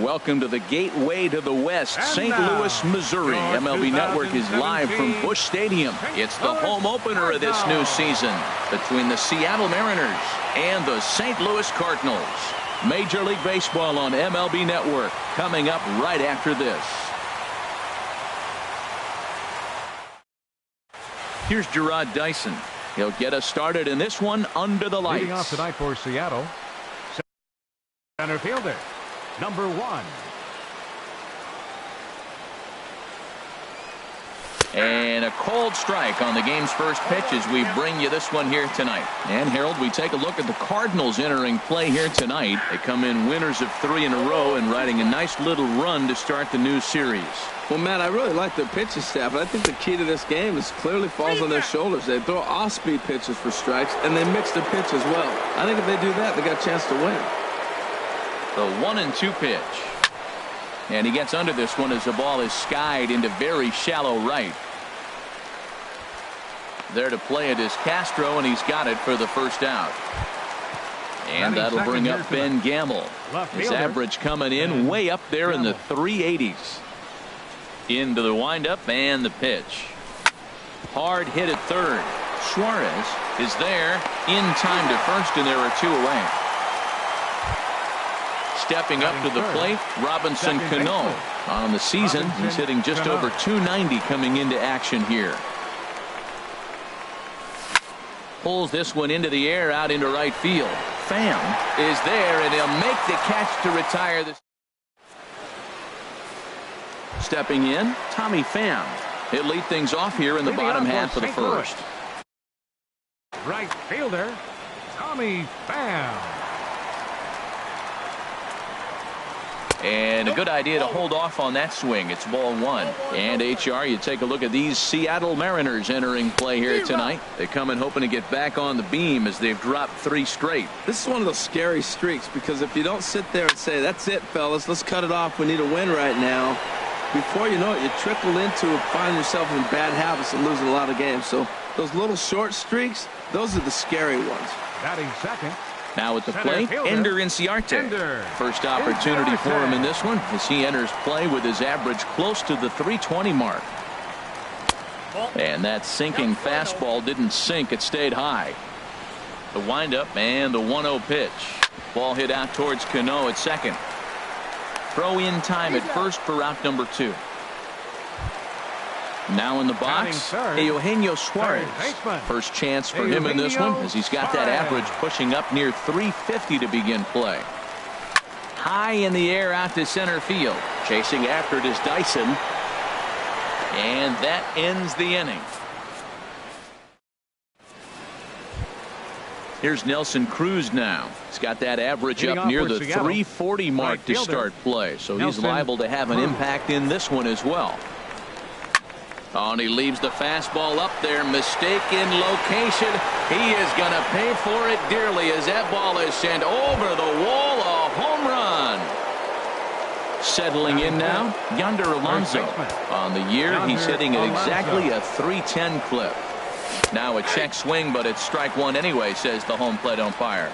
Welcome to the gateway to the West, St. Louis, Missouri. MLB Network is live from Busch Stadium. It's the home opener of this new season between the Seattle Mariners and the St. Louis Cardinals. Major League Baseball on MLB Network coming up right after this. Here's Gerard Dyson. He'll get us started in this one under the lights. Leading off tonight for Seattle, center fielder, number 1. And a cold strike on the game's first pitch as we bring you this one here tonight. And Harold, we take a look at the Cardinals entering play here tonight. They come in winners of 3 in a row and riding a nice little run to start the new series. Well, Matt, I really like their pitching staff. I think the key to this game is clearly falls on their shoulders. They throw off-speed pitches for strikes, and they mix the pitch as well. I think if they do that, they got a chance to win. The 1-2 pitch. And he gets under this one as the ball is skied into very shallow right. There to play it is Castro, and he's got it for the first out. And that'll bring up Ben Gamble. His average coming in way up there in the 380s. Into the windup and the pitch. Hard hit at third. Suarez is there in time to first, and there are 2 away. Stepping up to the plate, Robinson Cano. On the season, he's hitting just over 290 coming into action here. Pulls this one into the air out into right field. Pham is there, and he'll make the catch to retire this. Stepping in, Tommy Pham. He'll lead things off here in the bottom half of the first. Right fielder, Tommy Pham. And a good idea to hold off on that swing. It's ball 1. And HR, you take a look at these Seattle Mariners entering play here tonight. They come in hoping to get back on the beam as they've dropped 3 straight. This is one of those scary streaks, because if you don't sit there and say, that's it, fellas, let's cut it off, we need a win right now, before you know it, you trickle into finding yourself in bad habits and losing a lot of games. So those little short streaks, those are the scary ones. Batting second. Now at the plate, Ender Inciarte. First opportunity for him in this one as he enters play with his average close to the 320 mark. And that sinking fastball didn't sink, it stayed high. The windup and the 1-0 pitch. Ball hit out towards Cano at second. Throw in time at first for out number 2. Now in the box, Eugenio Suarez. First chance for him in this one as he's got that average pushing up near 350 to begin play. High in the air out to center field. Chasing after it is Dyson. And that ends the inning. Here's Nelson Cruz now. He's got that average up near the 340 mark to start play. So he's liable to have an impact in this one as well. Oh, and he leaves the fastball up there. Mistaken location. He is going to pay for it dearly as that ball is sent over the wall. A home run. Settling in now, Yonder Alonso. On the year, he's hitting at exactly a 310 clip. Now a check swing, but it's strike 1 anyway, says the home plate umpire.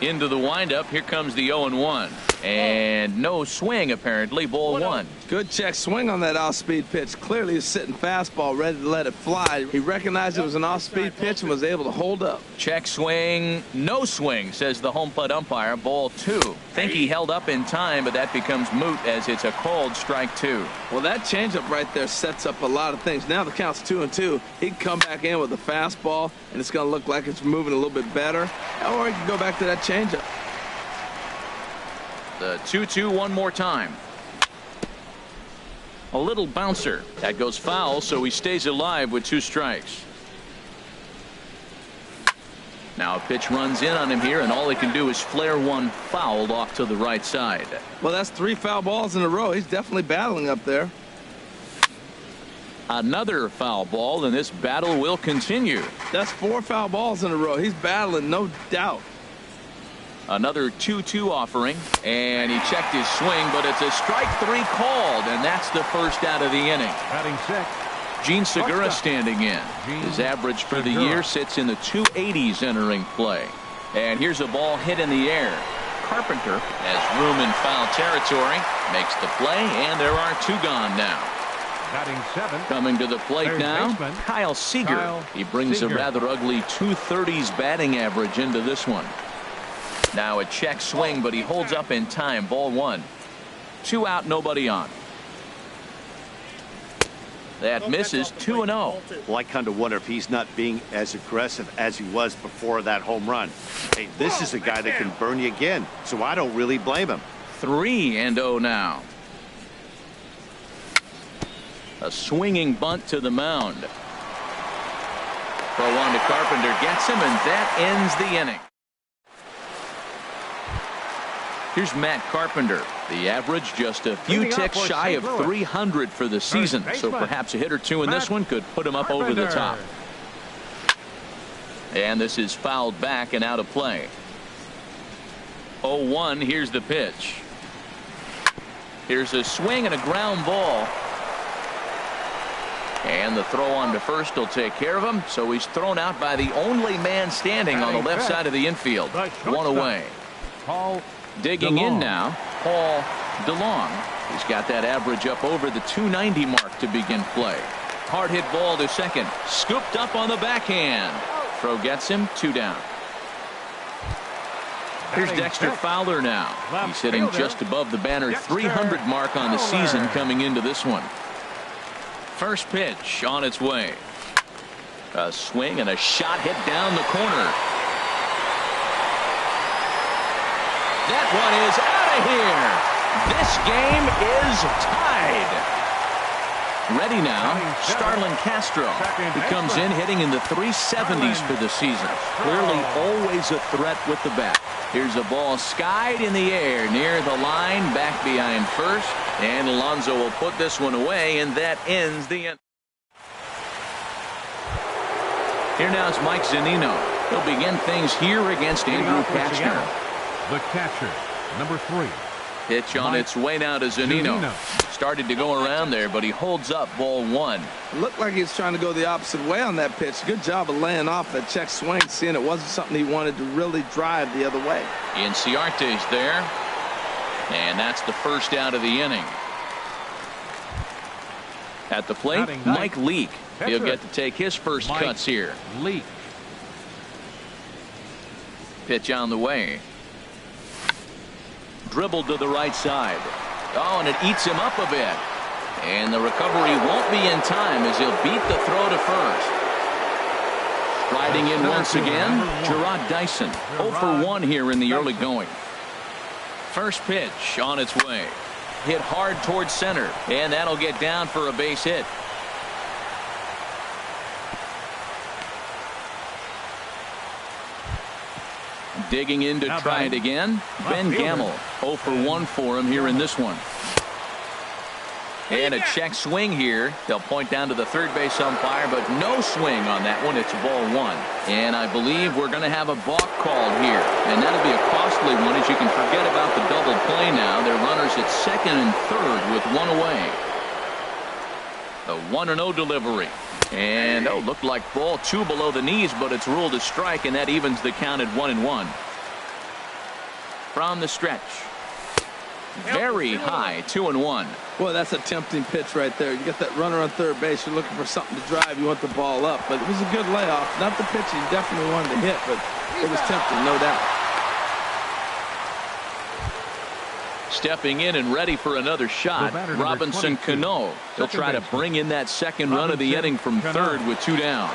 Into the windup. Here comes the 0-1. And no swing, apparently. Ball 1. Good check swing on that off-speed pitch. Clearly a sitting fastball ready to let it fly. He recognized it was an off-speed pitch and was able to hold up. Check swing. No swing, says the home plate umpire. Ball 2. Think he held up in time, but that becomes moot as it's a called strike 2. Well, that changeup right there sets up a lot of things. Now the count's 2-2. He can come back in with a fastball, and it's going to look like it's moving a little bit better. Or he can go back to that changeup. The 2-2 one more time. A little bouncer. That goes foul, so he stays alive with 2 strikes. Now a pitch runs in on him here, and all he can do is flare one fouled off to the right side. Well, that's 3 foul balls in a row. He's definitely battling up there. Another foul ball, and this battle will continue. That's 4 foul balls in a row. He's battling, no doubt. Another 2-2 offering, and he checked his swing, but it's a strike 3 called, and that's the first out of the inning. Batting sixth, Gene Segura standing in. His average for the year sits in the 280s entering play. And here's a ball hit in the air. Carpenter has room in foul territory, makes the play, and there are 2 gone now. Batting 7. Coming to the plate now, Kyle Seager. He brings a rather ugly 230s batting average into this one. Now a check swing, but he holds up in time. Ball 1. 2 out, nobody on. That misses. 2-0. Well, I kind of wonder if he's not being as aggressive as he was before that home run. Hey, this is a guy that can burn you again, so I don't really blame him. 3-0 now. A swinging bunt to the mound. Throw on to Carpenter, gets him, and that ends the inning. Here's Matt Carpenter. The average just a few ticks shy of 300 for the season, so perhaps a hit or 2 in this one could put him up over the top. And this is fouled back and out of play. 0-1. Here's the pitch. Here's a swing and a ground ball. And the throw on to first will take care of him, so he's thrown out by the only man standing on the left side of the infield. 1 away. Digging in now, Paul DeLong. He's got that average up over the 290 mark to begin play. Hard hit ball to second. Scooped up on the backhand. Throw gets him. 2 down. Here's Dexter Fowler now. He's hitting just above the banner 300 mark on the season coming into this one. First pitch on its way. A swing and a shot hit down the corner. That one is out of here. This game is tied. Ready now, Starlin Castro, who comes in hitting in the 370s for the season. Clearly always a threat with the bat. Here's a ball skied in the air near the line, back behind first, and Alonso will put this one away, and that ends the inning. Here now is Mike Zunino. He'll begin things here against Andrew Kachner. The catcher, number 3. Pitch on its way now to Zunino. Started to go around there, but he holds up. Ball 1. Looked like he's trying to go the opposite way on that pitch. Good job of laying off that check swing, seeing it wasn't something he wanted to really drive the other way. Inciarte's there, and that's the first out of the inning. At the plate, Mike Leake. He'll get to take his first cuts here. Leake. Pitch on the way. Dribbled to the right side. Oh, and it eats him up a bit. And the recovery won't be in time as he'll beat the throw to first. Riding in once again, Gerard Dyson. 0 for 1 here in the early going. First pitch on its way. Hit hard towards center, and that'll get down for a base hit. Digging in to try it again. Ben Gamel. 0 for 1 for him here in this one. And a check swing here. They'll point down to the third base umpire, but no swing on that one. It's ball 1. And I believe we're going to have a balk called here. And that'll be a costly one, as you can forget about the double play now. They're runners at second and third with 1 away. A 1-0 delivery. And looked like ball 2 below the knees, but it's ruled a strike, and that evens the count at 1-1. From the stretch. Very high, 2-1. Boy, that's a tempting pitch right there. You got that runner on third base. You're looking for something to drive. You want the ball up, but it was a good layoff. Not the pitch he definitely wanted to hit, but it was tempting, no doubt. Stepping in and ready for another shot, Robinson Cano. He'll try to bring in that second run of the inning from third with 2 down.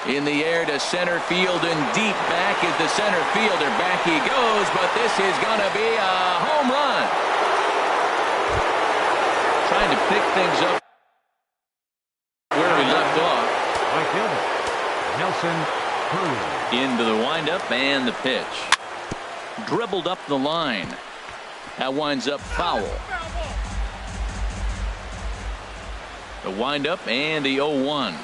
In the air to center field and deep back is the center fielder. Back he goes, but this is going to be a home run. Trying to pick things up where we left off. Right fielder, Nelson Cruz. Into the windup and the pitch. Dribbled up the line. That winds up foul. The windup and the 0-1.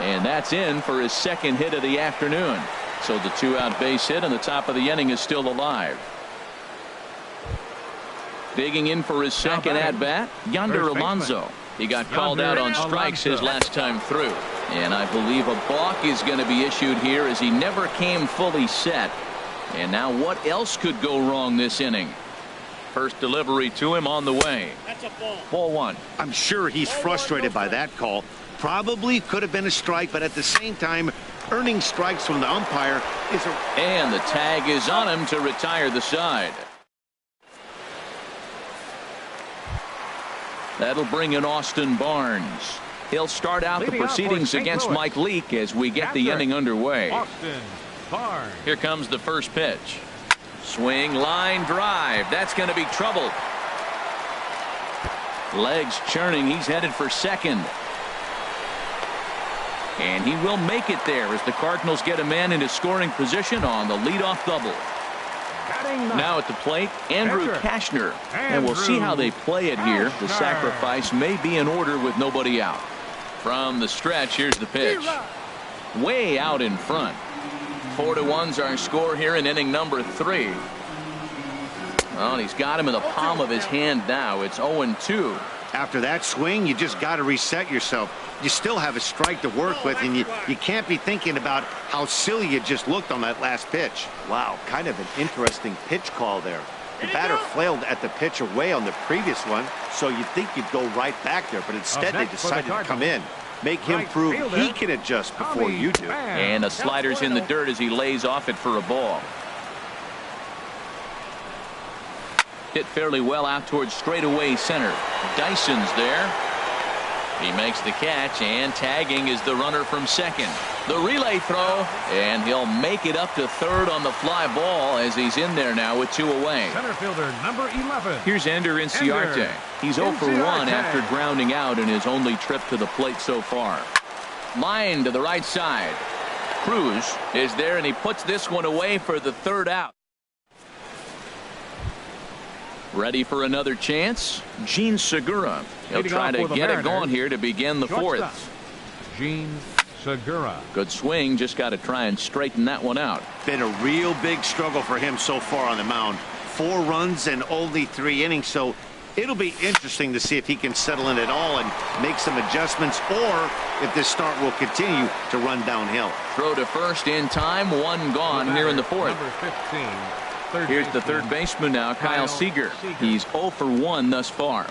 And that's in for his second hit of the afternoon. So the 2-out base hit on the top of the inning is still alive. Digging in for his second at bat, Yonder Alonso. He got called out on strikes his last time through. And I believe a balk is going to be issued here as he never came fully set. And now what else could go wrong this inning? First delivery to him on the way. That's a ball. Ball one. I'm sure he's frustrated by that call. Probably could have been a strike, but at the same time, earning strikes from the umpire is a... And the tag is on him to retire the side. That'll bring in Austin Barnes. He'll start out the proceedings against Mike Leake as we get the inning underway. Austin Barnes. Here comes the first pitch. Swing, line drive. That's going to be trouble. Legs churning. He's headed for second. And he will make it there as the Cardinals get a man into scoring position on the leadoff double. Now at the plate, Andrew Kashner. And we'll see how they play it here. The sacrifice may be in order with nobody out. From the stretch, here's the pitch. Way out in front. 4-1's our score here in inning number 3. Well, and he's got him in the palm of his hand now. It's 0-2. After that swing, you just got to reset yourself. You still have a strike to work with, and you can't be thinking about how silly you just looked on that last pitch. Wow, kind of an interesting pitch call there. The batter flailed at the pitch away on the previous one, so you'd think you'd go right back there, but instead they decided to come in. Make him prove he can adjust before you do. And a slider's in the dirt as he lays off it for a ball. Hit fairly well out towards straightaway center. Dyson's there. He makes the catch, and tagging is the runner from second. The relay throw, and he'll make it up to third on the fly ball as he's in there now with 2 away. Center fielder number 11. Here's Ender Inciarte. He's 0 for 1 after grounding out in his only trip to the plate so far. Line to the right side. Cruz is there, and he puts this one away for the third out. Ready for another chance? Gene Segura. He'll try to get it going here to begin the fourth. Gene Segura. Good swing. Just got to try and straighten that one out. Been a real big struggle for him so far on the mound. 4 runs and only 3 innings, so it'll be interesting to see if he can settle in at all and make some adjustments, or if this start will continue to run downhill. Throw to first in time. 1 gone here in the fourth. Number 15. Here's the third baseman now, Kyle Seager. He's 0 for 1 thus far.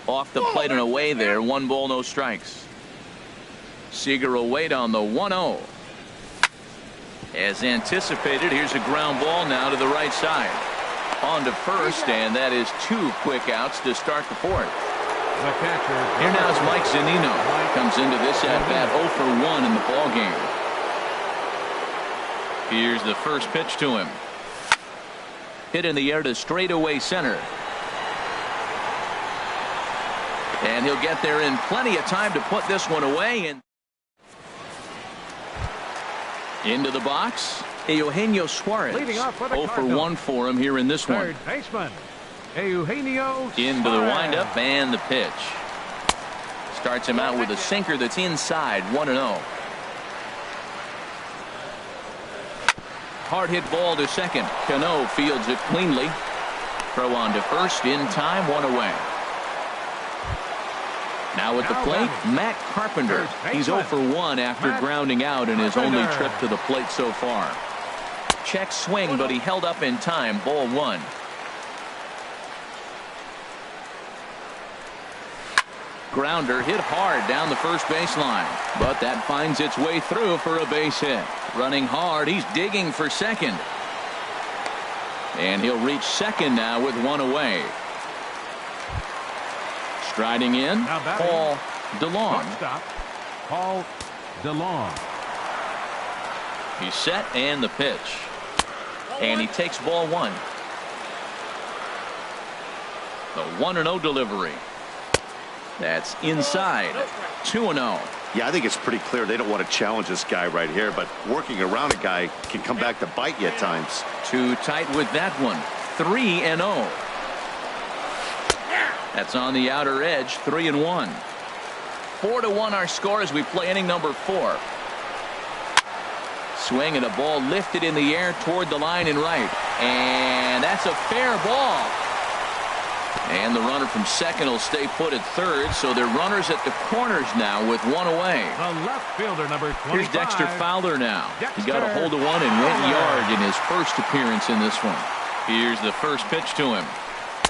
Off the plate and away there. 1 ball, no strikes. Seager will wait on the 1-0. As anticipated, here's a ground ball now to the right side. On to first, and that is 2 quick outs to start the fourth. The catcher. Here now is Mike Zunino. Comes into this at-bat 0 for 1 in the ball game. Here's the first pitch to him. Hit in the air to straightaway center. And he'll get there in plenty of time to put this one away. And into the box, Eugenio Suarez. 0 for 1 for him here in this one. Third baseman, Eugenio into the windup and the pitch. Starts him out with a sinker that's inside. 1-0. Hard hit ball to second. Cano fields it cleanly. Throw on to first in time. 1 away. Now at the plate, Matt Carpenter. He's 0 for 1 after grounding out in his only trip to the plate so far. Check swing, but he held up in time. Ball 1. Grounder hit hard down the first baseline, but that finds its way through for a base hit. Running hard, he's digging for second. And he'll reach second now with 1 away. Striding in, Paul DeLong. Paul DeLong. He's set, and the pitch. And he takes ball 1. The 1-0 delivery. That's inside. 2-0. Yeah, I think it's pretty clear they don't want to challenge this guy right here, but working around a guy can come back to bite you at times. Too tight with that one. 3-0. That's on the outer edge. 3-1. 4-1 our score as we play inning number 4. Swing and a ball lifted in the air toward the line and right. And that's a fair ball. And the runner from second will stay put at third, so they're runners at the corners now with one away. The left fielder, number 25. Here's Dexter Fowler now. He got a hold of one and went yard in his first appearance in this one. Here's the first pitch to him.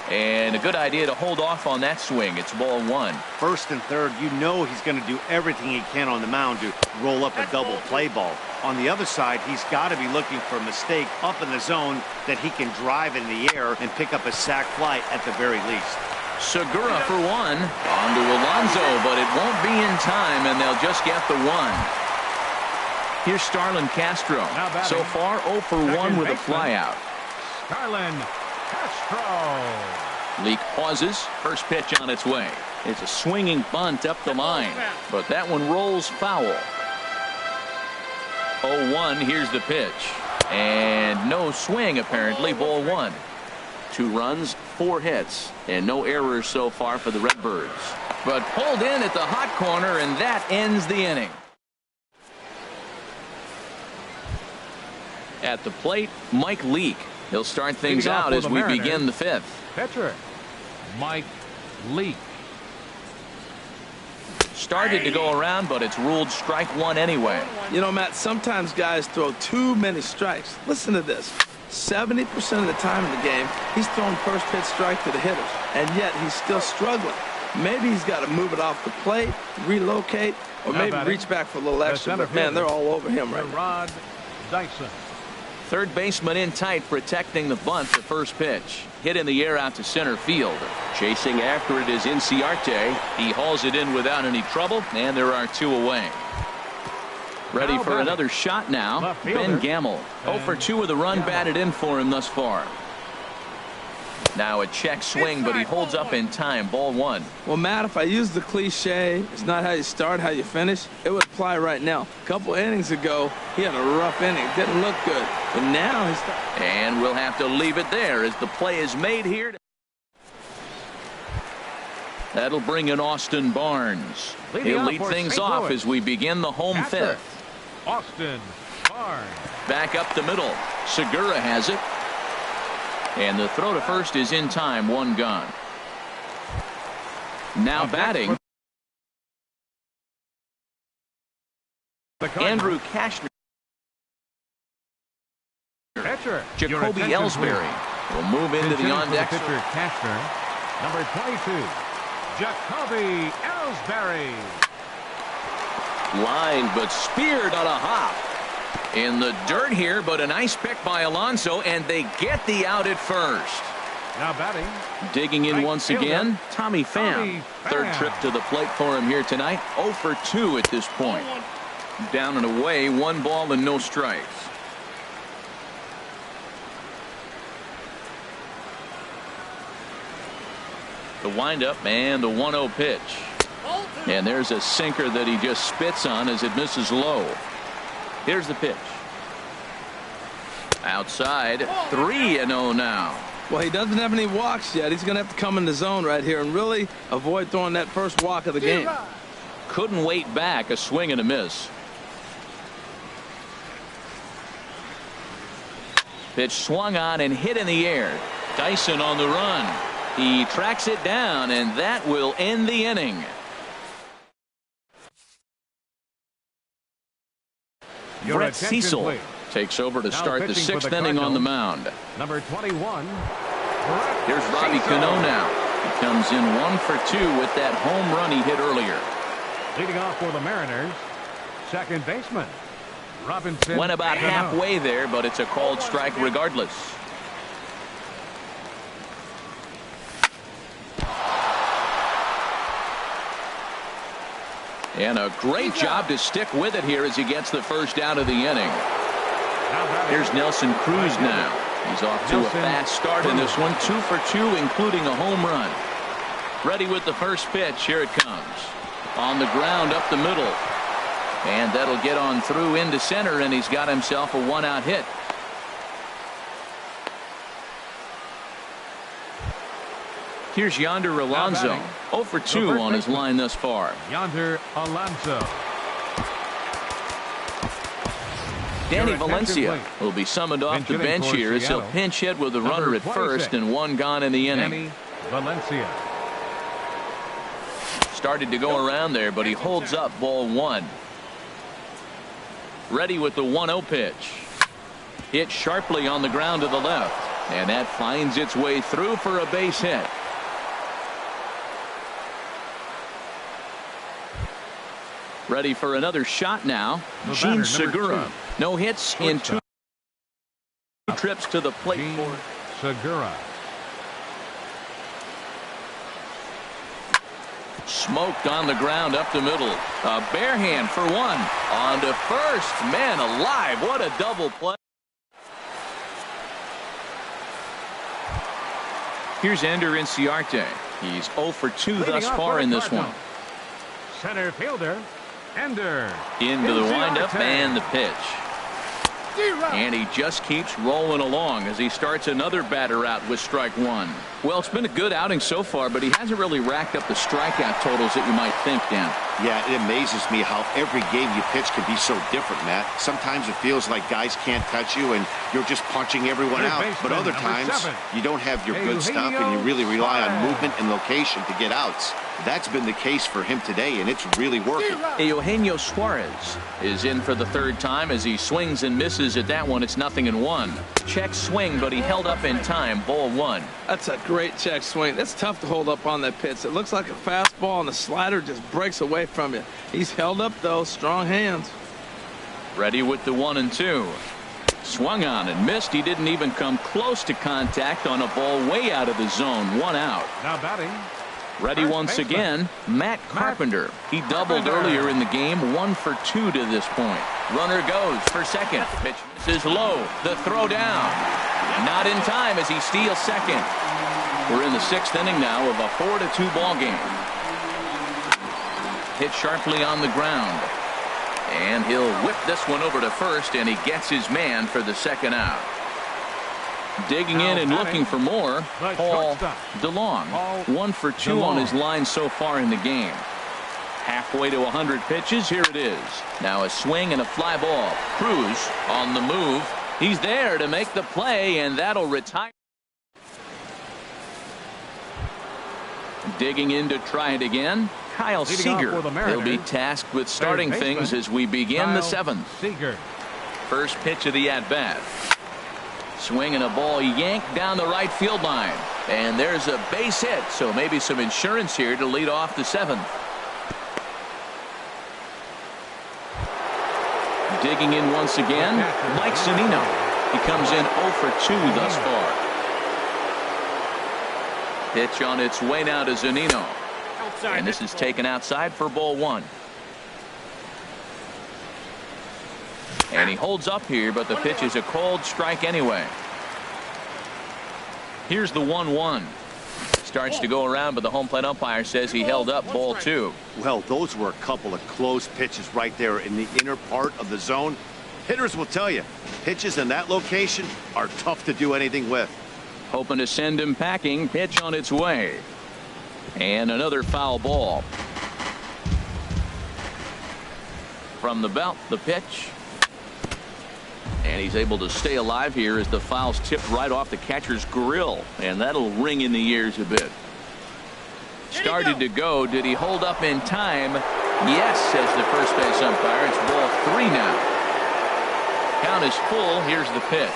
And a good idea to hold off on that swing. It's ball one. First and third, you know he's going to do everything he can on the mound to roll up a double play ball. On the other side, he's got to be looking for a mistake up in the zone that he can drive in the air and pick up a sac fly at the very least. Segura for one. On to Alonso, but it won't be in time, and they'll just get the one. Here's Starlin Castro. So far, 0 for 1 with a flyout. Starlin Castro. Leak pauses. First pitch on its way. It's a swinging bunt up the line, but that one rolls foul. 0-1. Here's the pitch. And no swing, apparently. Ball one. 2 runs, 4 hits, and no errors so far for the Redbirds. But pulled in at the hot corner, and that ends the inning. At the plate, Mike Leake. He'll start things out as we begin the 5th. Pitcher, Mike Leake. Started to go around, but it's ruled strike one anyway. You know, Matt, sometimes guys throw too many strikes. Listen to this. 70% of the time in the game, he's throwing first pitch strike to the hitters, and yet he's still struggling. Maybe he's got to move it off the plate, relocate, or maybe reach back for a little extra. But, man, they're all over him right now. Rod Dyson. Third baseman in tight, protecting the bunt for first pitch. Hit in the air out to center field. Chasing after it is Inciarte. He hauls it in without any trouble, and there are 2 away. Ready for another shot now. Ben Gamel. 0 for 2 with a run batted in for him thus far. Now a check swing, but he holds up in time. Ball one. Well, Matt, if I use the cliche, it's not how you start, how you finish, it would apply right now. A couple innings ago, he had a rough inning. Didn't look good. But now he's... And we'll have to leave it there as the play is made here. That'll bring in Austin Barnes. He'll lead things off as we begin the home 5th. Austin Barnes. Back up the middle. Segura has it. And the throw to first is in time. 1 gone. Now batting. Andrew Cashner. Pitcher. Jacoby Ellsbury will move into the on-deck. Pitcher Cashner. Number 22. Jacoby Ellsbury. Line, but speared on a hop. In the dirt here, but a nice pick by Alonso, and they get the out at first. Now batting. Digging in once again, Tommy Pham. Third trip to the plate for him here tonight. 0 for 2 at this point. Down and away, 1 ball and no strikes. The windup and the 1-0 pitch. And there's a sinker that he just spits on as it misses low. Here's the pitch. Outside, 3-0 now. Well, he doesn't have any walks yet. He's going to have to come in the zone right here and really avoid throwing that first walk of the game. Couldn't wait back. A swing and a miss. Pitch swung on and hit in the air. Dyson on the run. He tracks it down, and that will end the inning. Brett Cecil takes over to start the 6th inning on the mound. Number 21. Here's Robbie Cano now. He comes in 1 for 2 with that home run he hit earlier. Leading off for the Mariners, second baseman Robinson. Went about halfway there, but it's a called strike regardless. And a great job to stick with it here as he gets the first out of the inning. Here's Nelson Cruz now. He's off to a fast start in this one. 2 for 2, including a home run. Ready with the first pitch. Here it comes. On the ground up the middle. And that'll get on through into center, and he's got himself a 1-out hit. Here's Yonder Alonso. 0 for 2 on his line thus far. Yonder Alonso. Danny Valencia will be summoned off the bench here as he'll pinch hit with a runner at first and 1 gone in the inning. Valencia. Started to go around there, but he holds up ball one. Ready with the 1-0 pitch. Hit sharply on the ground to the left, and that finds its way through for a base hit. Ready for another shot now. Gene Segura. No hits in 2 trips to the plate for Segura. Smoked on the ground up the middle. A bare hand for one. On to first. Man alive, what a double play. Here's Ender Inciarte. He's 0 for 2 thus far in this one. Center fielder, Ender. Into the windup and the pitch. And he just keeps rolling along as he starts another batter out with strike one. Well, it's been a good outing so far, but he hasn't really racked up the strikeout totals that you might think, Dan. Yeah, it amazes me how every game you pitch can be so different, Matt. Sometimes it feels like guys can't touch you and you're just punching everyone out. But other times you don't have your good stuff and you really rely on movement and location to get outs. That's been the case for him today, and it's really working. Eugenio Suarez is in for the third time as he swings and misses at that one. It's 0-1. Check swing, but he held up in time. Ball one. That's a great check swing. That's tough to hold up on that pitch. It looks like a fastball, and the slider just breaks away from you. He's held up, though. Strong hands. Ready with the 1-2. Swung on and missed. He didn't even come close to contact on a ball way out of the zone. 1 out. Now batting. Ready once again, Matt Carpenter. He doubled earlier in the game, 1 for 2 to this point. Runner goes for second. Pitch misses low. The throw down. Not in time as he steals second. We're in the 6th inning now of a 4-2 ball game. Hit sharply on the ground. And he'll whip this one over to first, and he gets his man for the 2nd out. Digging in and looking for more, Paul DeLong. 1 for 2 on his line so far in the game. Halfway to 100 pitches. Here it is. Now a swing and a fly ball. Cruz on the move. He's there to make the play, and that'll retire. Digging in to try it again. Kyle Seager. He'll be tasked with starting things as we begin the 7th. First pitch of the at-bat. Swing and a ball yanked down the right field line. And there's a base hit, so maybe some insurance here to lead off the 7th. Digging in once again, Mike Zunino. He comes in 0 for 2 thus far. Pitch on its way now to Zunino. And this is taken outside for ball one. And he holds up here, but the pitch is a cold strike anyway. Here's the 1-1. Starts to go around, but the home plate umpire says he held up ball 2. Well, those were a couple of close pitches right there in the inner part of the zone. Hitters will tell you, pitches in that location are tough to do anything with. Hoping to send him packing. Pitch on its way. And another foul ball. From the belt, the pitch. And he's able to stay alive here as the foul's tipped right off the catcher's grill. And that'll ring in the ears a bit. Started to go. Did he hold up in time? Yes, says the first base umpire. It's ball 3 now. Count is full. Here's the pitch.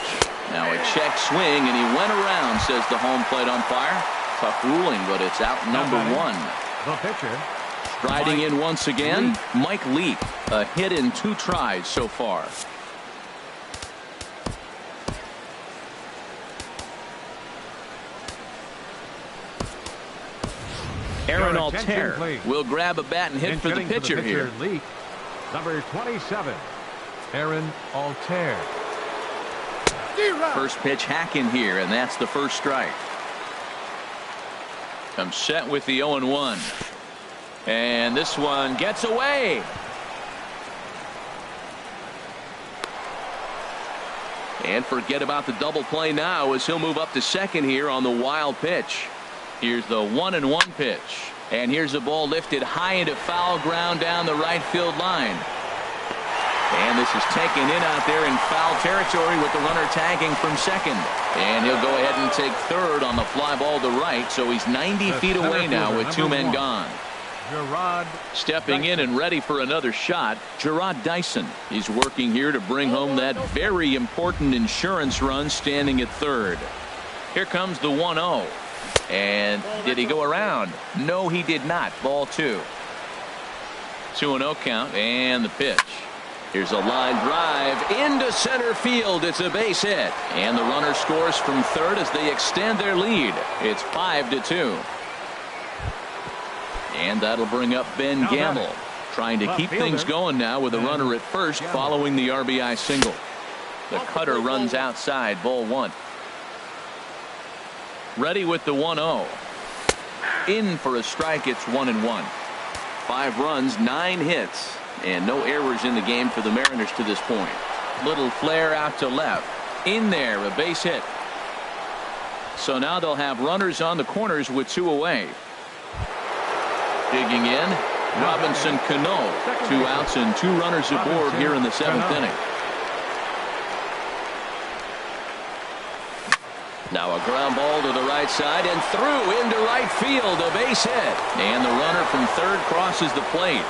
Now a check swing, and he went around, says the home plate umpire. Tough ruling, but it's out number 1. The pitcher. Striding in once again, Mike Leake. A hit in 2 tries so far. Aaron Altair will grab a bat and hit for the pitcher here. Leak, number 27, Aaron Altair. First pitch hacking here, and that's the first strike. Comes set with the 0-1. And this one gets away. And forget about the double play now as he'll move up to second here on the wild pitch. Here's the 1-1 pitch. And here's the ball lifted high into foul ground down the right field line. And this is taken in out there in foul territory with the runner tagging from second. And he'll go ahead and take third on the fly ball to right, so he's 90 feet away now with 2 men gone. Stepping in and ready for another shot, Gerard Dyson. He's working here to bring home that very important insurance run, standing at third. Here comes the 1-0. And did he go around? No, he did not. Ball 2. 2-0 count, and the pitch. Here's a line drive into center field. It's a base hit. And the runner scores from third as they extend their lead. It's 5-2. And that'll bring up Ben Gamble, trying to keep things going now with a runner at first following the RBI single. The cutter runs outside, ball 1. Ready with the 1-0. In for a strike. It's 1-1. 5 runs, 9 hits, and no errors in the game for the Mariners to this point. Little flare out to left. In there, a base hit. So now they'll have runners on the corners with 2 away. Digging in, Robinson Cano. 2 outs and 2 runners aboard here in the 7th inning. Now a ground ball to the right side and through into right field, a base hit. And the runner from third crosses the plate.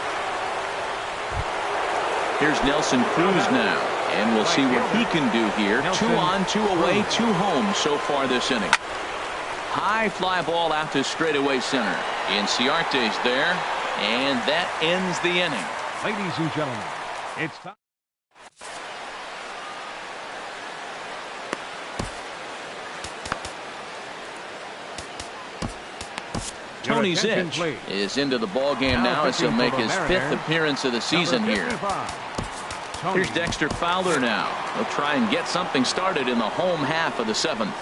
Here's Nelson Cruz now, and we'll see what he can do here. 2 on, 2 away, 2 home so far this inning. High fly ball out to straightaway center. Inciarte's there, and that ends the inning. Ladies and gentlemen, it's time. Tony Zitch is into the ball game now as he'll make his 5th appearance of the season here. Here's Dexter Fowler now. He'll try and get something started in the home half of the 7th.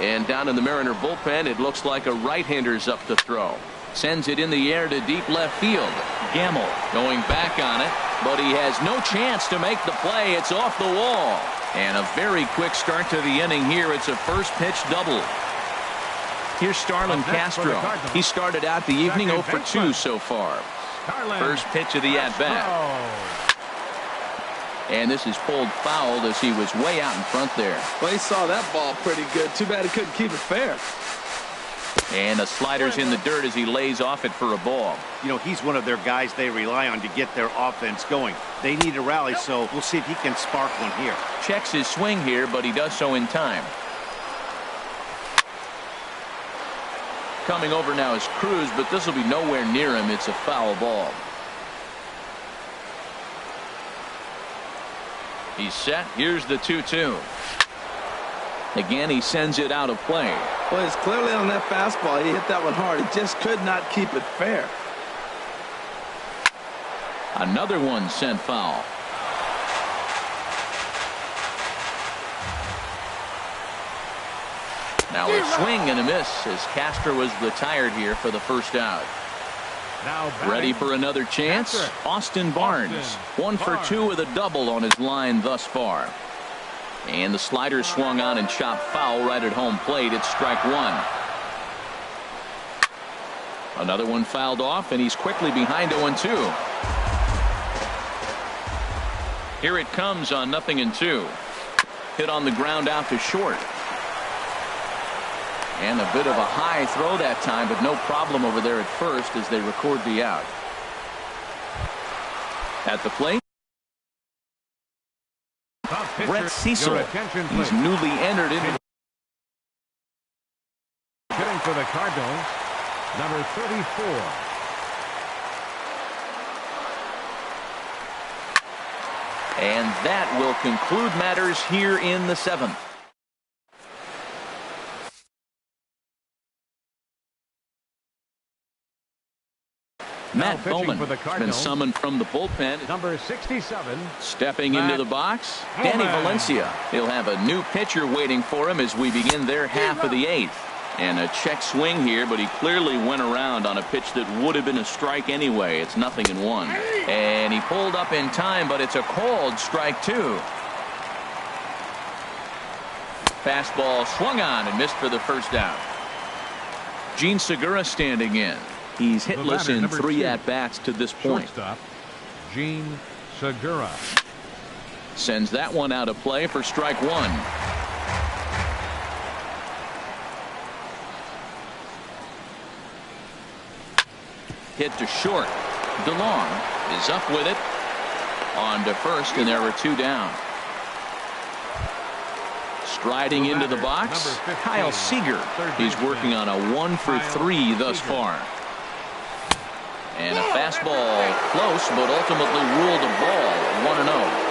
And down in the Mariner bullpen, it looks like a right-hander's up to throw. Sends it in the air to deep left field. Gamble going back on it, but he has no chance to make the play. It's off the wall. And a very quick start to the inning here. It's a first pitch double. Here's Starlin Castro. He started out the evening 0 for 2 so far. First pitch of the at-bat. And this is pulled foul as he was way out in front there. Well, he saw that ball pretty good. Too bad he couldn't keep it fair. And the slider's in the dirt as he lays off it for a ball. You know, he's one of their guys they rely on to get their offense going. They need a rally, so we'll see if he can spark one here. Checks his swing here, but he does so in time. Coming over now is Cruz, but this will be nowhere near him. It's a foul ball. He's set. Here's the 2-2. Again, he sends it out of play. Well, it's clearly on that fastball. He hit that one hard. He just could not keep it fair. Another one sent foul. Now a swing and a miss as Castro was retired here for the first out. Ready for another chance? Austin Barnes. 1 for 2 with a double on his line thus far. And the slider swung on and chopped foul right at home plate. It's strike 1. Another one fouled off, and he's quickly behind 0-2. Here it comes on 0-2. Hit on the ground out to short. And a bit of a high throw that time, but no problem over there at first as they record the out. At the plate, Brett Cecil. He's newly entered into hitting for the Cardinals, number 34. And that will conclude matters here in the 7th. Matt Bowman has been summoned from the bullpen. Number 67. Stepping into the box, Danny Valencia. He'll have a new pitcher waiting for him as we begin their half of the 8th. And a check swing here, but he clearly went around on a pitch that would have been a strike anyway. It's 0-1. And he pulled up in time, but it's a called strike 2. Fastball swung on and missed for the first out. Gene Segura standing in. He's hitless in 3 at-bats to this point. Shortstop, Gene Segura. Sends that one out of play for strike one. Hit to short. DeLong is up with it. On to first, and there were two down. Striding into the box, Kyle Seager. He's working on a 1-for-3 thus far. And a fastball close, but ultimately ruled a ball. 1-0.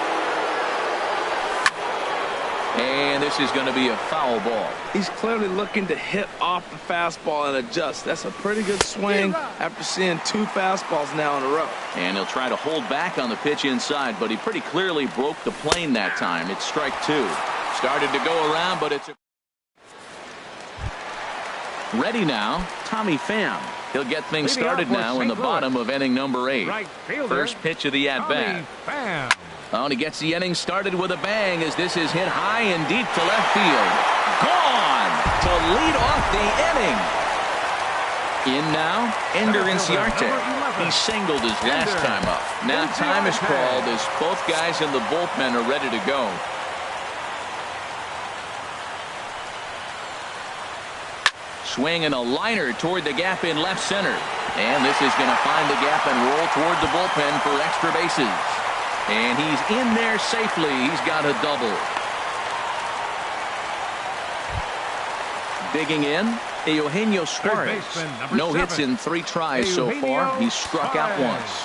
And this is going to be a foul ball. He's clearly looking to hit off the fastball and adjust. That's a pretty good swing after seeing two fastballs now in a row. And he'll try to hold back on the pitch inside, but he pretty clearly broke the plane that time. It's strike two. Started to go around, but it's ready now. Tommy Pham. He'll get things started now in the bottom of inning number 8. First pitch of the at-bat. Oh, and he gets the inning started with a bang as this is hit high and deep to left field. Gone to lead off the inning. In now, Ender Inciarte. He singled his last time up. Now time is called as both guys in the bullpen are ready to go. Swing and a liner toward the gap in left center. And this is going to find the gap and roll toward the bullpen for extra bases. And he's in there safely. He's got a double. Digging in, Eugenio Suarez. No hits in 3 tries so far. He's struck out once.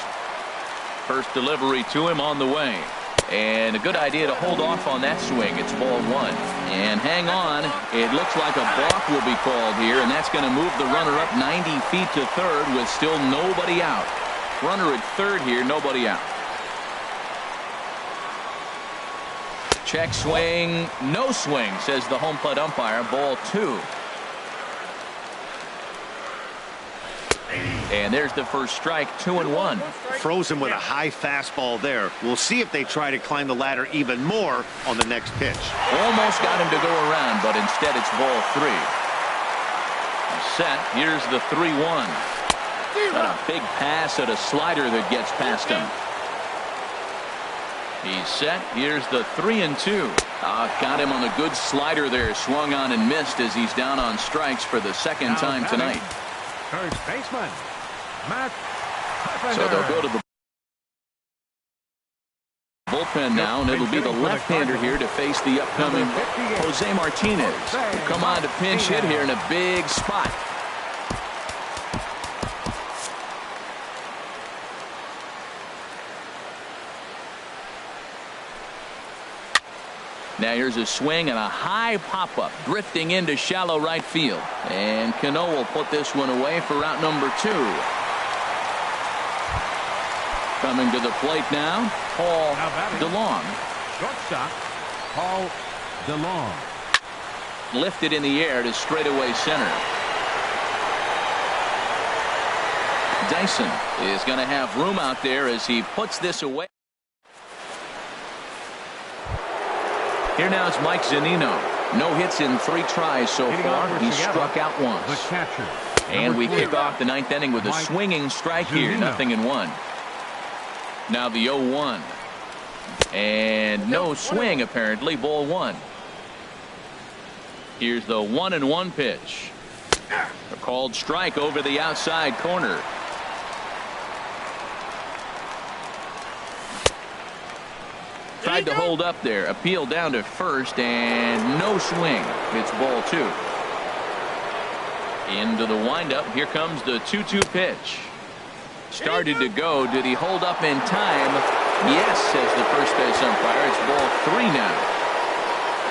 First delivery to him on the way. And a good idea to hold off on that swing. It's ball 1. And hang on. It looks like a balk will be called here, and that's going to move the runner up 90 feet to third with still nobody out. Runner at third here, nobody out. Check swing, no swing, says the home plate umpire. Ball 2. And there's the first strike, 2-1. Frozen with a high fastball there. We'll see if they try to climb the ladder even more on the next pitch. Almost got him to go around, but instead it's ball 3. Set. Here's the 3-1. Got a big pass at a slider that gets past him. He's set. Here's the 3-2. Got him on a good slider there. Swung on and missed as he's down on strikes for the second time tonight. First baseman, Matt. So they'll go to the bullpen now, and it'll be the left-hander here to face the upcoming Jose Martinez. Will come on to pinch hit here in a big spot. Now here's a swing and a high pop-up drifting into shallow right field. And Cano will put this one away for out number 2. Coming to the plate now, Paul DeLong. Shortstop, Paul DeLong. Lifted in the air to straightaway center. Dyson is going to have room out there as he puts this away. Here now is Mike Zunino. No hits in 3 tries so far. He struck out once. And we kick off the 9th inning with a swinging strike here. 0-1. Now the 0-1. And no swing apparently. Ball 1. Here's the 1-1 pitch. A called strike over the outside corner. Tried to hold up there. Appeal down to first and no swing. It's ball 2. Into the windup. Here comes the 2-2 pitch. Started to go. Did he hold up in time? Yes, says the first base umpire. It's ball 3 now.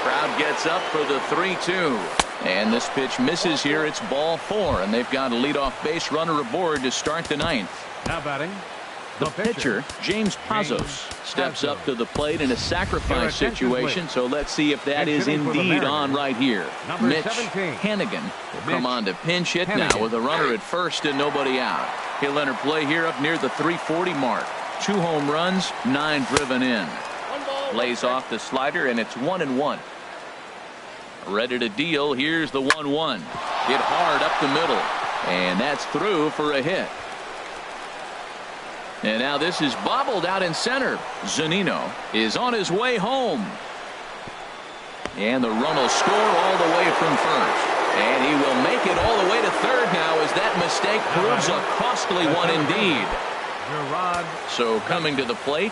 Crowd gets up for the 3-2. And this pitch misses here. It's ball 4. And they've got a leadoff base runner aboard to start the 9th. Now batting. The pitcher, James Pazos, steps up to the plate in a sacrifice situation, so let's see if that is indeed on right here. Mitch Hannigan will come on to pinch hit now with a runner at first and nobody out. He'll enter play here up near the 340 mark. 2 home runs, 9 driven in. Lays off the slider, and it's 1-1. Ready to deal. Here's the 1-1. Hit hard up the middle, and that's through for a hit. And now this is bobbled out in center. Zunino is on his way home. And the run will score all the way from first. And he will make it all the way to third now as that mistake proves a costly one indeed. So coming to the plate.